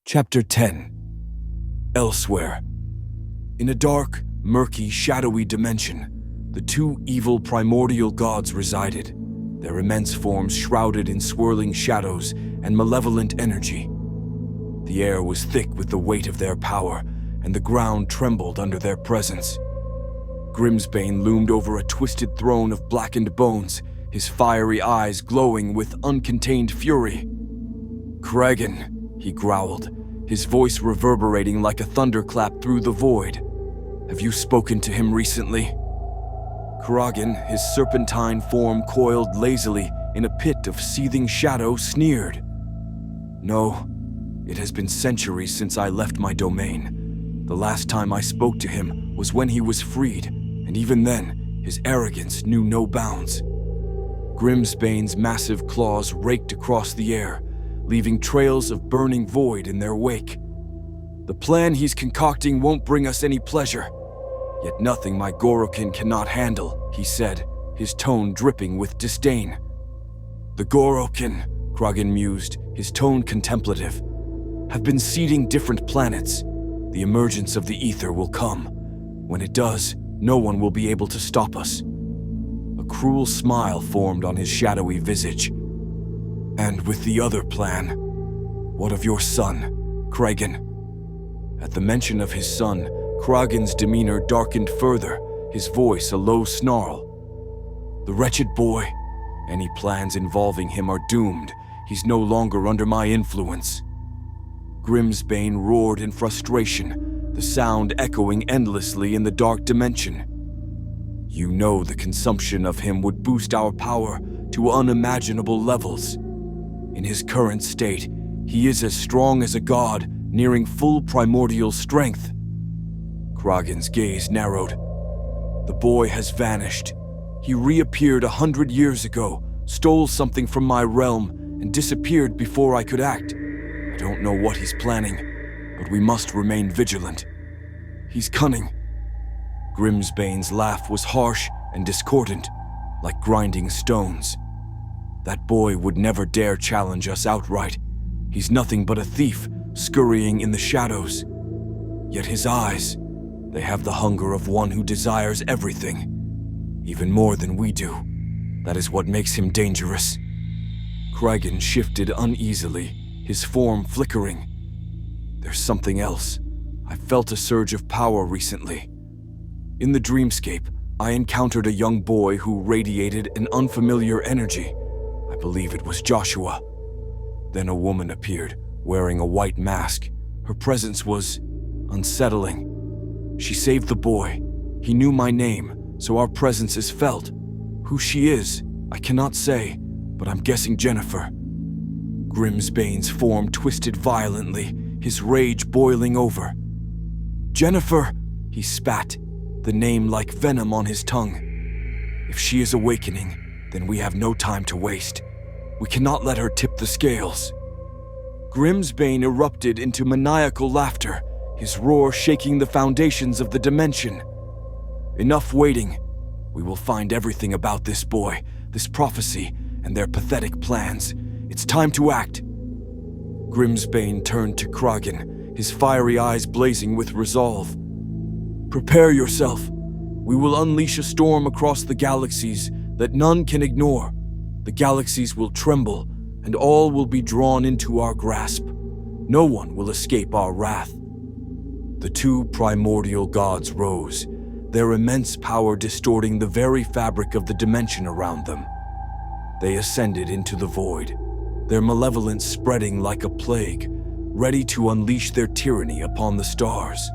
Chapter 10. Elsewhere. In a dark, murky, shadowy dimension, the two evil primordial gods resided, their immense forms shrouded in swirling shadows and malevolent energy. The air was thick with the weight of their power, and the ground trembled under their presence. Grimsbane loomed over a twisted throne of blackened bones, his fiery eyes glowing with uncontained fury. "Kragan," he growled, his voice reverberating like a thunderclap through the void. "Have you spoken to him recently?" Kragan, his serpentine form coiled lazily in a pit of seething shadow, sneered. "No, it has been centuries since I left my domain. The last time I spoke to him was when he was freed, and even then, his arrogance knew no bounds." Grimsbane's massive claws raked across the air, leaving trails of burning void in their wake. "The plan he's concocting won't bring us any pleasure. Yet nothing my Gorokin cannot handle," he said, his tone dripping with disdain. "The Gorokin," Kragan mused, his tone contemplative, "have been seeding different planets. The emergence of the ether will come. When it does, no one will be able to stop us." A cruel smile formed on his shadowy visage. "And with the other plan, what of your son, Kragan?" At the mention of his son, Kragan's demeanor darkened further, his voice a low snarl. "The wretched boy. Any plans involving him are doomed. He's no longer under my influence." Grimsbane roared in frustration, the sound echoing endlessly in the dark dimension. "You know the consumption of him would boost our power to unimaginable levels. In his current state, he is as strong as a god, nearing full primordial strength." Kragan's gaze narrowed. "The boy has vanished. He reappeared 100 years ago, stole something from my realm, and disappeared before I could act. I don't know what he's planning, but we must remain vigilant. He's cunning." Grimsbane's laugh was harsh and discordant, like grinding stones. "That boy would never dare challenge us outright. He's nothing but a thief, scurrying in the shadows. Yet his eyes, they have the hunger of one who desires everything, even more than we do. That is what makes him dangerous." Kragan shifted uneasily, his form flickering. "There's something else. I felt a surge of power recently. In the dreamscape, I encountered a young boy who radiated an unfamiliar energy. I believe it was Joshua. Then a woman appeared, wearing a white mask. Her presence was unsettling. She saved the boy. He knew my name, so our presence is felt. Who she is, I cannot say, but I'm guessing Jennifer." Grimsbane's form twisted violently, his rage boiling over. "Jennifer!" he spat, the name like venom on his tongue. "If she is awakening, then we have no time to waste. We cannot let her tip the scales." Grimsbane erupted into maniacal laughter, his roar shaking the foundations of the dimension. "Enough waiting. We will find everything about this boy, this prophecy, and their pathetic plans. It's time to act." Grimsbane turned to Kragan, his fiery eyes blazing with resolve. "Prepare yourself. We will unleash a storm across the galaxies that none can ignore. The galaxies will tremble, and all will be drawn into our grasp. No one will escape our wrath." The two primordial gods rose, their immense power distorting the very fabric of the dimension around them. They ascended into the void, their malevolence spreading like a plague, ready to unleash their tyranny upon the stars.